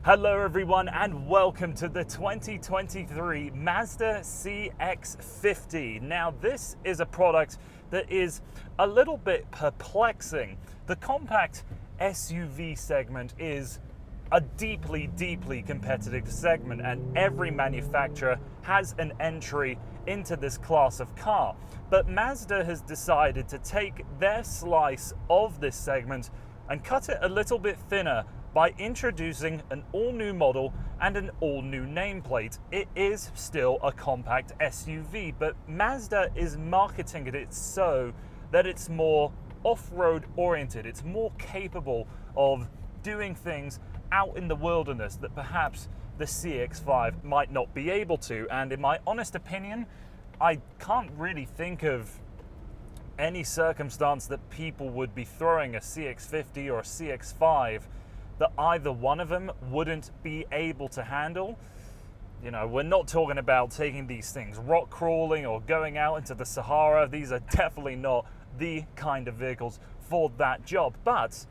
Hello everyone and welcome to the 2023 Mazda CX-50. Now this is a product that is a little bit perplexing. The compact SUV segment is a deeply competitive segment, and every manufacturer has an entry into this class of car. But Mazda has decided to take their slice of this segment and cut it a little bit thinner by introducing an all-new model and an all-new nameplate. It is still a compact SUV, but Mazda is marketing it so that it's more off-road oriented. It's more capable of doing things out in the wilderness that perhaps the CX-5 might not be able to. And in my honest opinion, I can't really think of any circumstance that people would be throwing a CX-50 or a CX-5 that either one of them wouldn't be able to handle. You know, we're not talking about taking these things rock crawling or going out into the Sahara. These are definitely not the kind of vehicles for that job. But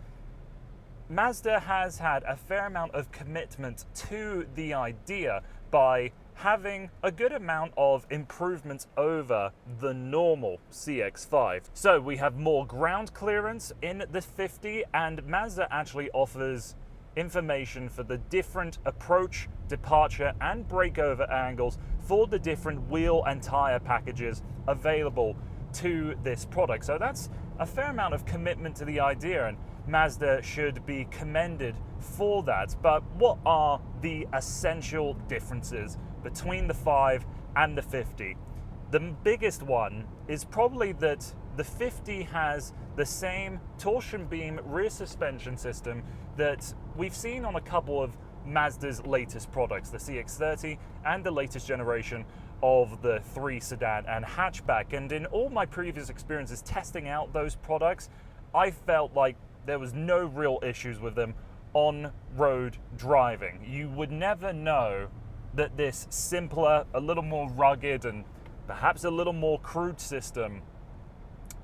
Mazda has had a fair amount of commitment to the idea by having a good amount of improvements over the normal CX-5. So we have more ground clearance in the 50, and Mazda actually offers information for the different approach, departure, and breakover angles for the different wheel and tire packages available to this product. So that's a fair amount of commitment to the idea, and Mazda should be commended for that. But what are the essential differences between the 5 and the 50? The biggest one is probably that the 50 has the same torsion beam rear suspension system that we've seen on a couple of Mazda's latest products, the CX-30 and the latest generation of the 3 sedan and hatchback. And in all my previous experiences testing out those products, I felt like there was no real issues with them on road driving. You would never know that this simpler, a little more rugged, and perhaps a little more crude system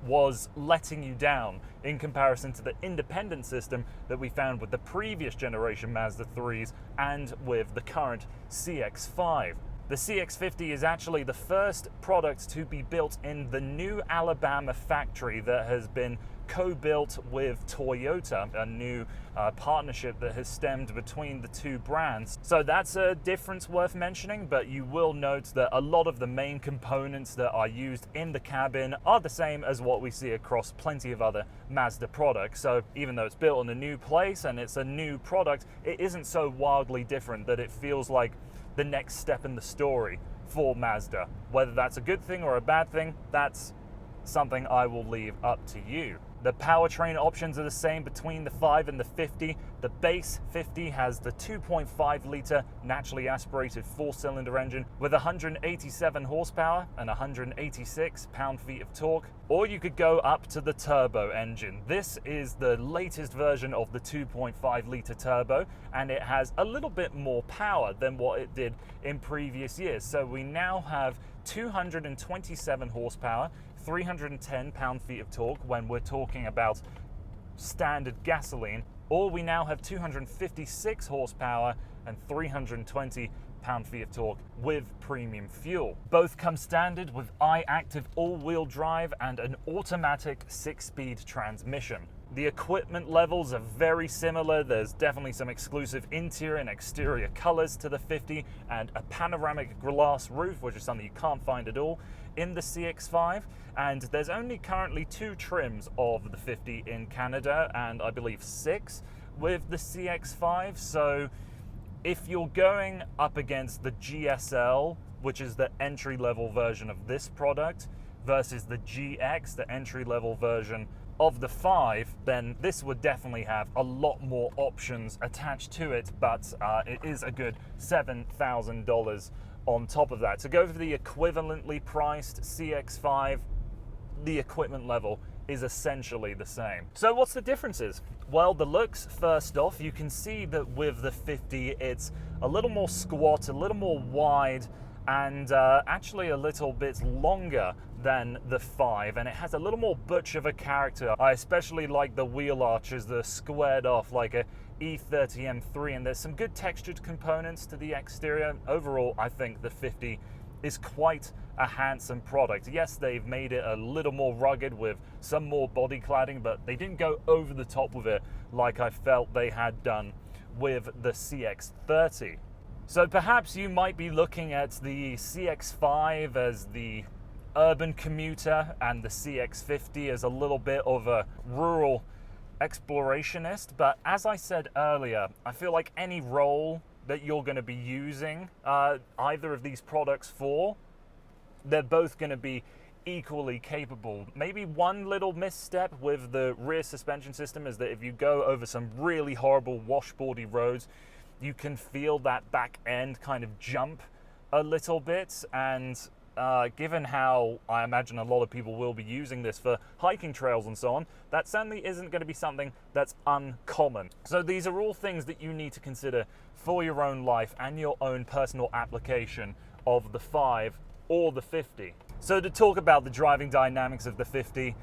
was letting you down in comparison to the independent system that we found with the previous generation Mazda 3s and with the current CX-5. The CX-50 is actually the first product to be built in the new Alabama factory that has been co-built with Toyota, a new partnership that has stemmed between the two brands. So that's a difference worth mentioning, but you will note that a lot of the main components that are used in the cabin are the same as what we see across plenty of other Mazda products. So even though it's built in a new place and it's a new product, it isn't so wildly different that it feels like the next step in the story for Mazda. Whether that's a good thing or a bad thing, that's something I will leave up to you. The powertrain options are the same between the 5 and the 50. The base 50 has the 2.5 litre naturally aspirated 4-cylinder engine with 187 horsepower and 186 pound-feet of torque. Or you could go up to the turbo engine. This is the latest version of the 2.5 litre turbo, and it has a little bit more power than what it did in previous years. So we now have 227 horsepower, 310 pound-feet of torque when we're talking about standard gasoline, or we now have 256 horsepower and 320 pound-feet of torque with premium fuel. Both come standard with i-Active all-wheel drive and an automatic 6-speed transmission. The equipment levels are very similar. There's definitely some exclusive interior and exterior colors to the 50 and a panoramic glass roof, which is something you can't find at all in the CX-5. And there's only currently 2 trims of the 50 in Canada, and I believe 6 with the CX-5. So if you're going up against the GSL, which is the entry-level version of this product, versus the GX, the entry-level version of the 5, then this would definitely have a lot more options attached to it, but it is a good $7,000 on top of that. To go for the equivalently priced CX-5, the equipment level is essentially the same. So what's the differences? Well, the looks, first off, you can see that with the 50, it's a little more squat, a little more wide, and actually a little bit longer than the 5, and it has a little more butch of a character. I especially like the wheel arches that are squared off like a E30 M3, and there's some good textured components to the exterior. Overall, I think the 50 is quite a handsome product. Yes, they've made it a little more rugged with some more body cladding, but they didn't go over the top with it like I felt they had done with the CX-30. So perhaps you might be looking at the CX-5 as the urban commuter and the CX-50 as a little bit of a rural explorationist, but as I said earlier, I feel like any role that you're going to be using either of these products for, they're both going to be equally capable. Maybe one little misstep with the rear suspension system is that if you go over some really horrible washboardy roads, you can feel that back end kind of jump a little bit, and given how I imagine a lot of people will be using this for hiking trails and so on, that certainly isn't going to be something that's uncommon. So these are all things that you need to consider for your own life and your own personal application of the 5 or the 50. So to talk about the driving dynamics of the 50,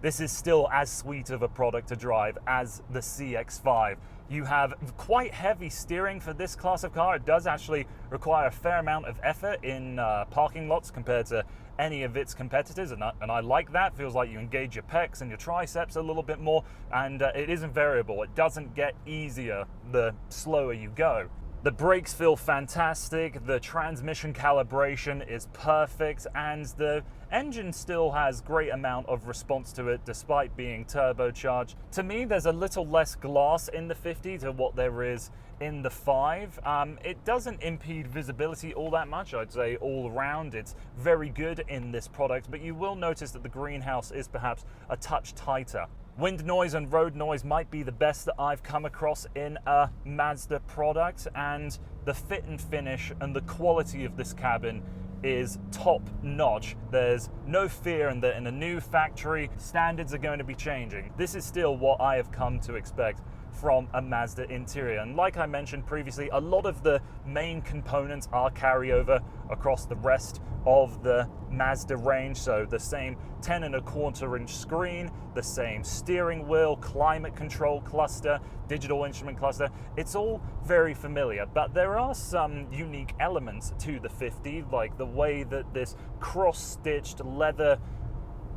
this is still as sweet of a product to drive as the CX-5. You have quite heavy steering for this class of car. It does actually require a fair amount of effort in parking lots compared to any of its competitors, and I like that. Feels like you engage your pecs and your triceps a little bit more, and it isn't variable. It doesn't get easier the slower you go. The brakes feel fantastic, the transmission calibration is perfect, and the engine still has great amount of response to it despite being turbocharged. To me, there's a little less glass in the 50 to what there is in the 5. It doesn't impede visibility all that much. I'd say all around it's very good in this product, but you will notice that the greenhouse is perhaps a touch tighter. Wind noise and road noise might be the best that I've come across in a Mazda product, and the fit and finish and the quality of this cabin is top notch. There's no fear in that in a new factory, standards are going to be changing. This is still what I have come to expect from a Mazda interior. And like I mentioned previously, a lot of the main components are carryover across the rest of the Mazda range. So the same 10.25-inch screen, the same steering wheel, climate control cluster, digital instrument cluster. It's all very familiar, but there are some unique elements to the 50, like the way that this cross-stitched leather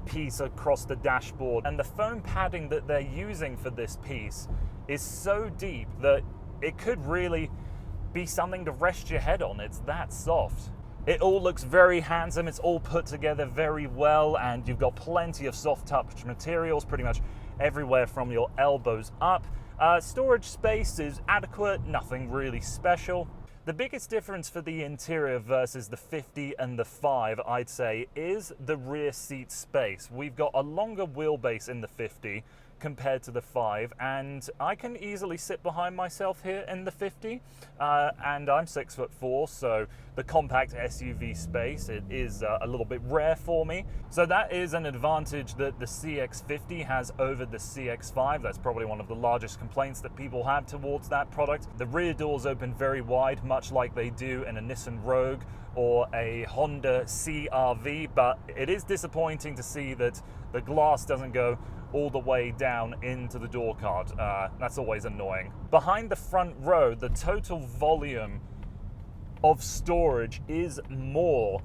piece across the dashboard and the foam padding that they're using for this piece is so deep that it could really be something to rest your head on. It's that soft. It all looks very handsome, it's all put together very well, and you've got plenty of soft touch materials pretty much everywhere from your elbows up. Storage space is adequate, nothing really special. The biggest difference for the interior versus the 50 and the 5, I'd say, is the rear seat space. We've got a longer wheelbase in the 50 compared to the 5, and I can easily sit behind myself here in the 50, and I'm 6'4", so the compact SUV space, it is a little bit rare for me. So that is an advantage that the CX-50 has over the CX-5. That's probably one of the largest complaints that people have towards that product. The rear doors open very wide, much like they do in a Nissan Rogue or a Honda CR-V, but it is disappointing to see that the glass doesn't go all the way down into the door card. That's always annoying. Behind the front row, the total volume of storage is more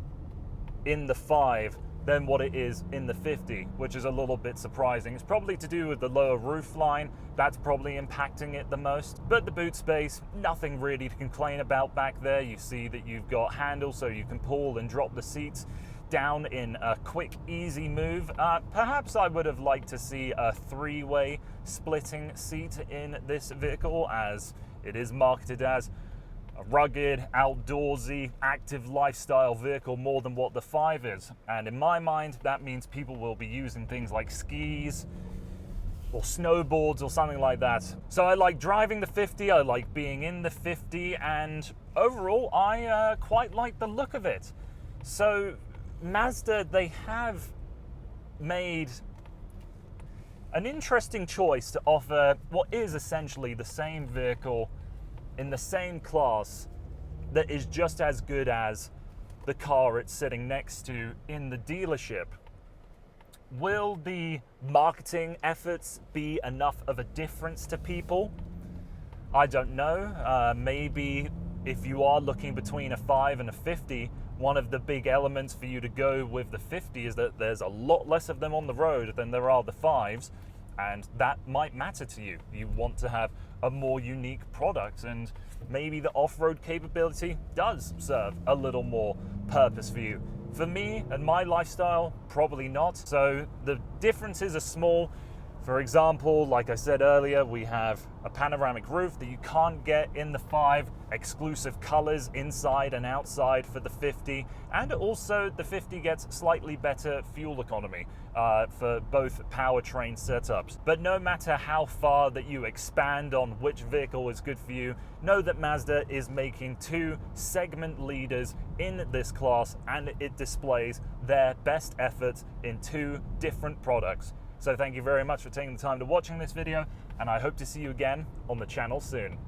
in the 5 than what it is in the 50, which is a little bit surprising. It's probably to do with the lower roof line. That's probably impacting it the most. But the boot space, nothing really to complain about back there. You see that you've got handles so you can pull and drop the seats down in a quick, easy move. Perhaps I would have liked to see a 3-way splitting seat in this vehicle, as it is marketed as a rugged, outdoorsy, active lifestyle vehicle more than what the 5 is. And in my mind, that means people will be using things like skis or snowboards or something like that. So I like driving the 50, I like being in the 50, and overall, I quite like the look of it. So Mazda, they have made an interesting choice to offer what is essentially the same vehicle in the same class that is just as good as the car it's sitting next to in the dealership. Will the marketing efforts be enough of a difference to people I don't know. Maybe if you are looking between a 5 and a 50, one of the big elements for you to go with the 50 is that there's a lot less of them on the road than there are the 5s, and that might matter to you. You want to have a more unique product, and maybe the off-road capability does serve a little more purpose for you. For me and my lifestyle, probably not. So the differences are small. For example, like I said earlier, we have a panoramic roof that you can't get in the 5, exclusive colors inside and outside for the 50, and also the 50 gets slightly better fuel economy for both powertrain setups. But no matter how far that you expand on which vehicle is good for you, know that Mazda is making 2 segment leaders in this class, and it displays their best efforts in 2 different products. So thank you very much for taking the time to watching this video, and I hope to see you again on the channel soon.